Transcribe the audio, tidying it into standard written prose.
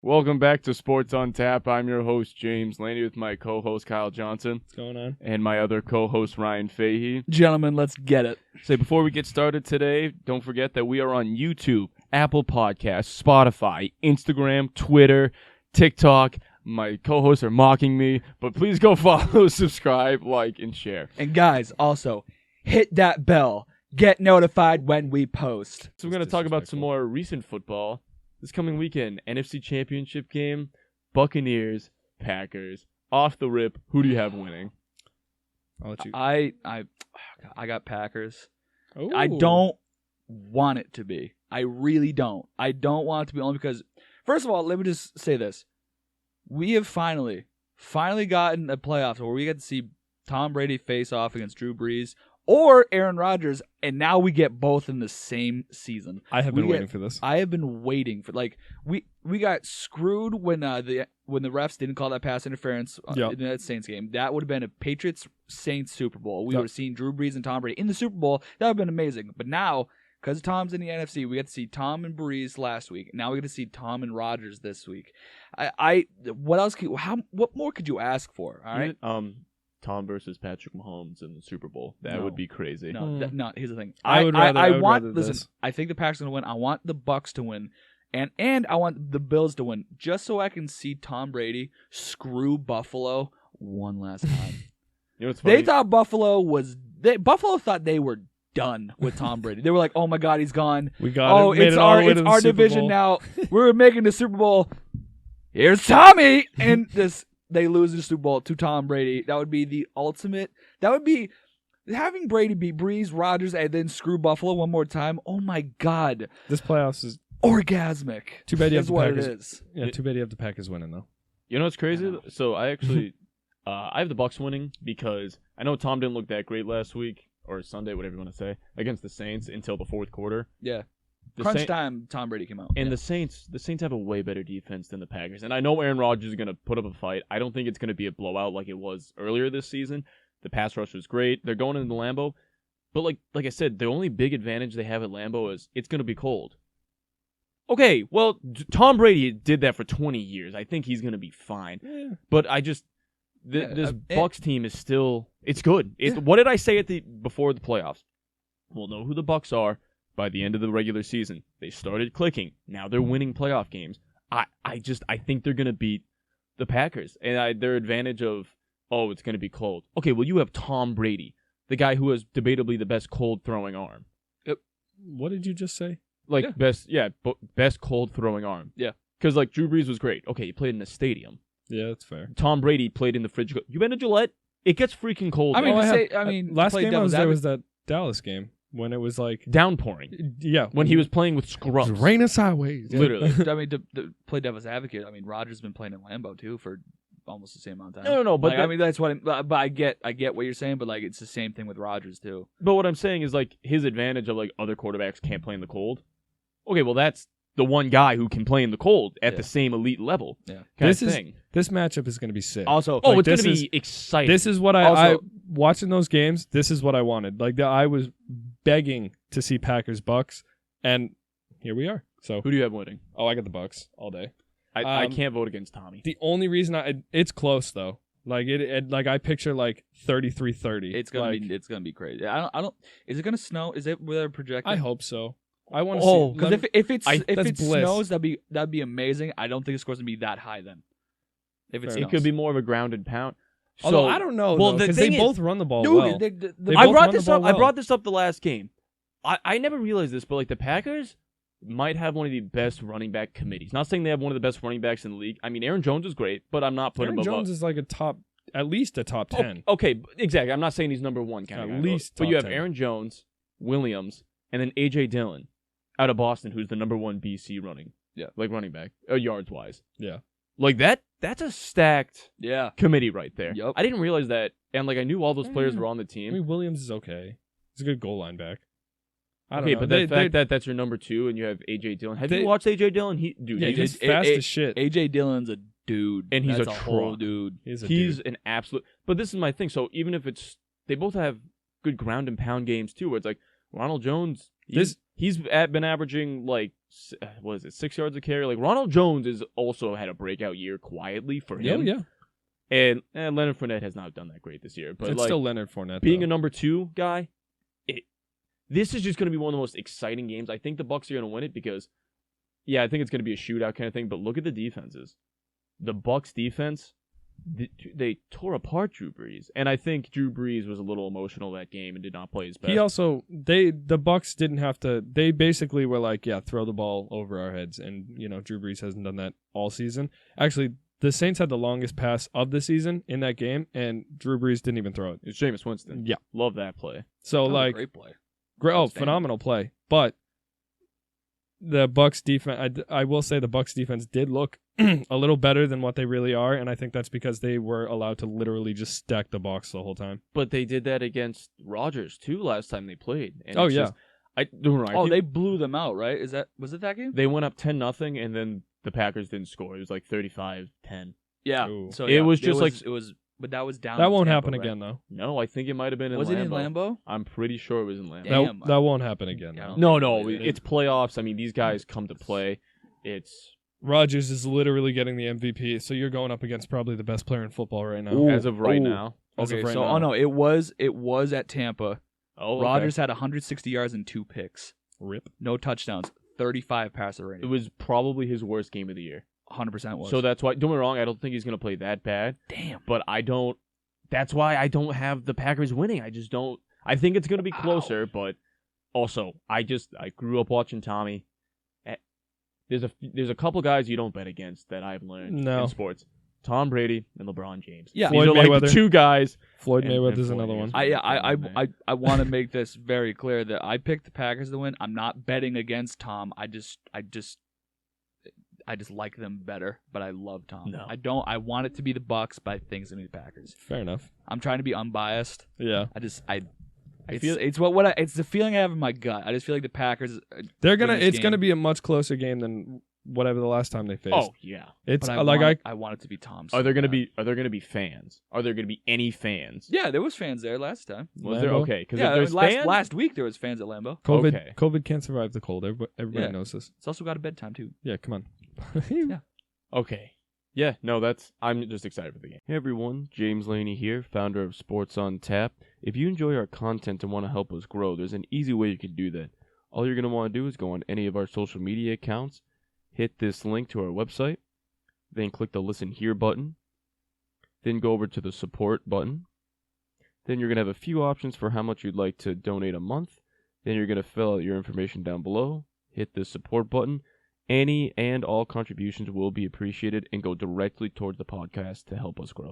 Welcome back to Sports on Tap. I'm your host, James Laney, with my co-host, Kyle Johnson. What's going on? And my other co-host, Ryan Fahey. Gentlemen, let's get it. So before we get started today, don't forget that we are on YouTube, Apple Podcasts, Spotify, Instagram, Twitter, TikTok. My co-hosts are mocking me, but please go follow, subscribe, like, and share. And guys, also, hit that bell. Get notified when we post. So we're going to talk about some more recent football. This coming weekend, NFC Championship game, Buccaneers, Packers. Off the rip, who do you have winning? I'll let you. I got Packers. Ooh. I don't want it to be. I really don't. I don't want it to be only because, first of all, let me just say this. We have finally gotten a playoff where we get to see Tom Brady face off against Drew Brees or Aaron Rodgers, and now we get both in the same season. I have been waiting for this. I have been waiting for we got screwed when the refs didn't call that pass interference in that Saints game. That would have been a Patriots-Saints Super Bowl. We would have seen Drew Brees and Tom Brady in the Super Bowl. That would have been amazing. But now, because Tom's in the NFC, we get to see Tom and Brees last week. Now we get to see Tom and Rodgers this week. What else? What more could you ask for? All right. Tom versus Patrick Mahomes in the Super Bowl. That would be crazy. No, here's the thing. I would rather listen, this. I think the Packers are going to win. I want the Bucks to win. And I want the Bills to win, just so I can see Tom Brady screw Buffalo one last time. You know what's funny? They thought Buffalo thought they were done with Tom Brady. They were like, "Oh my God, he's gone. We got him. It's our division now. We're making the Super Bowl. Here's Tommy." And they lose the Super Bowl to Tom Brady. That would be the ultimate. That would be having Brady beat Brees, Rodgers, and then screw Buffalo one more time. Oh my God, This playoffs is orgasmic. too bad you have the what Packers. it is. Yeah, too bad you have the Packers winning though. You know what's crazy? know. So I actually, I have the Bucks winning because I know Tom didn't look that great last week or Sunday, whatever you want to say, against the Saints until the fourth quarter. Yeah. The Crunch Saint- time, Tom Brady came out. And Yeah. the Saints have a way better defense than the Packers. And I know Aaron Rodgers is going to put up a fight. I don't think it's going to be a blowout like it was earlier this season. The pass rush was great. They're going into Lambeau. But like I said, the only big advantage they have at Lambeau is it's going to be cold. Okay, well, Tom Brady did that for 20 years. I think he's going to be fine. Yeah. But this Bucks team is still, it's good. What did I say before the playoffs? We'll know who the Bucks are by the end of the regular season. They started clicking. Now they're winning playoff games. I think they're going to beat the Packers. And their advantage of, it's going to be cold. Okay, well, you have Tom Brady, the guy who has debatably the best cold throwing arm. What did you just say? Best cold throwing arm. Yeah. Because, Drew Brees was great. Okay, he played in a stadium. Yeah, that's fair. Tom Brady played in the fridge. You been to Gillette? It gets freaking cold. I mean, there. Last play game I devil's was there advocate. was that Dallas game when it was like downpouring. yeah, When he was playing with scrubs. it was raining sideways. Yeah. Literally. I mean, to play devil's advocate, I mean, Rodgers has been playing in Lambeau too for almost the same amount of time. No, but I mean, that's what. But I get what you're saying, but it's the same thing with Rodgers too. But what I'm saying is his advantage of other quarterbacks can't play in the cold. Okay, well that's the one guy who can play in the cold at the same elite level. Yeah. This matchup is going to be sick. Also, it's going to be exciting. This is what I watching those games. This is what I wanted. I was begging to see Packers Bucks, and here we are. So who do you have winning? Oh, I got the Bucks all day. I can't vote against Tommy. The only reason it's close though. I picture 33-30. it's gonna be crazy. I don't. Is it gonna snow? Is it where they're projecting? I hope so. I want to see. Because if it that's bliss. snows, that'd be amazing. I don't think the score's gonna be that high then. If it It could be more of a ground and pound. Although I don't know. Well, because they both run the ball dude, well. I both brought run this the up. ball I well. brought this up the last game. I never realized this, but the Packers might have one of the best running back committees. Not saying they have one of the best running backs in the league. I mean, Aaron Jones is great, but I'm not putting him above. Aaron Jones is at least a top 10. Okay, exactly. I'm not saying he's number one kind of guy. At least but you have top 10. Aaron Jones, Williams, and then A.J. Dillon out of Boston, who's the number one BC running back, yards wise. Yeah. That's a stacked Yeah. committee right there. Yep. I didn't realize that, and I knew all those players were on the team. I mean, Williams is okay. He's a good goal line back. I don't Okay, know. but the fact that that's your number two and you have A.J. Dillon. Have you watched A.J. Dillon? He's fast as shit. AJ Dillon's a dude, And he's That's a whole truck. dude. He's an absolute. But this is my thing. So even if they both have good ground and pound games too, where it's Ronald Jones. He's been averaging, like, 6 yards a carry? Like, Ronald Jones has also had a breakout year quietly for him. Yeah. And Leonard Fournette has not done that great this year. But It's like, still Leonard Fournette. being a number 2 guy, this is just going to be one of the most exciting games. I think the Bucs are going to win it because, I think it's going to be a shootout kind of thing. But look at the defenses. The Bucs defense, they tore apart Drew Brees. And I think Drew Brees was a little emotional that game and did not play his best. He also, the Bucs didn't have to, they basically were like, throw the ball over our heads. And, Drew Brees hasn't done that all season. Actually, the Saints had the longest pass of the season in that game, and Drew Brees didn't even throw it. It's Jameis Winston. Yeah. Love that play. So, great play. Phenomenal play. But the Bucs defense, I will say the Bucs defense did look a little better than what they really are, and I think that's because they were allowed to literally just stack the box the whole time. But they did that against Rodgers, too, last time they played. And they blew them out, right? Was it that game? They went up 10-0, and then the Packers didn't score. It was like 35-10. Yeah. Ooh. So it was just but that was down. That won't Tampa, happen right? again, though. No, I think it might have been in Lambeau. Was it in Lambeau? I'm pretty sure it was in Lambeau. Damn. That won't happen again. Yeah, though. No, it's playoffs. I mean, these guys come to play. It's Rodgers is literally getting the MVP, so you're going up against probably the best player in football right now. as of right now. As of Okay, right so now. it was at Tampa. Oh, okay. Rodgers had 160 yards and 2 picks. Rip. No touchdowns. 35 passer rating. It was probably his worst game of the year. 100% was. So that's why. Don't get me wrong. I don't think he's going to play that bad. Damn. But I don't. That's why I don't have the Packers winning. I just don't. I think it's going to be closer, but also I grew up watching Tommy. There's a couple guys you don't bet against that I've learned in sports. Tom Brady and LeBron James. Yeah. These Floyd are like Mayweather. the 2 guys. Floyd And Mayweather's Floyd another one. Mayweather. I want to make this very clear that I picked the Packers to win. I'm not betting against Tom. I just like them better, but I love Tom. No. I want it to be the Bucs, but I think it's gonna be the Packers. Fair enough. I'm trying to be unbiased. Yeah. It's the feeling I have in my gut. I just feel like the Packers. It's gonna be a much closer game than whatever the last time they faced. Oh yeah. It's But I want it to be Tom. Are there going to be fans? Are there going to be any fans? Yeah, there was fans there last time. Was there? Lambeau? Okay, because Yeah, if there's fans, last week there was fans at Lambeau. COVID. Okay. COVID can't survive the cold. Everybody Yeah. knows this. It's also got a bedtime too. Yeah, come on. Yeah. okay. Yeah, no, I'm just excited for the game. Hey everyone, James Laney here, founder of Sports on Tap. If you enjoy our content and want to help us grow, there's an easy way you can do that. All you're going to want to do is go on any of our social media accounts, hit this link to our website, then click the Listen Here button, then go over to the Support button. Then you're going to have a few options for how much you'd like to donate a month. Then you're going to fill out your information down below, hit the Support button. Any and all contributions will be appreciated and go directly towards the podcast to help us grow.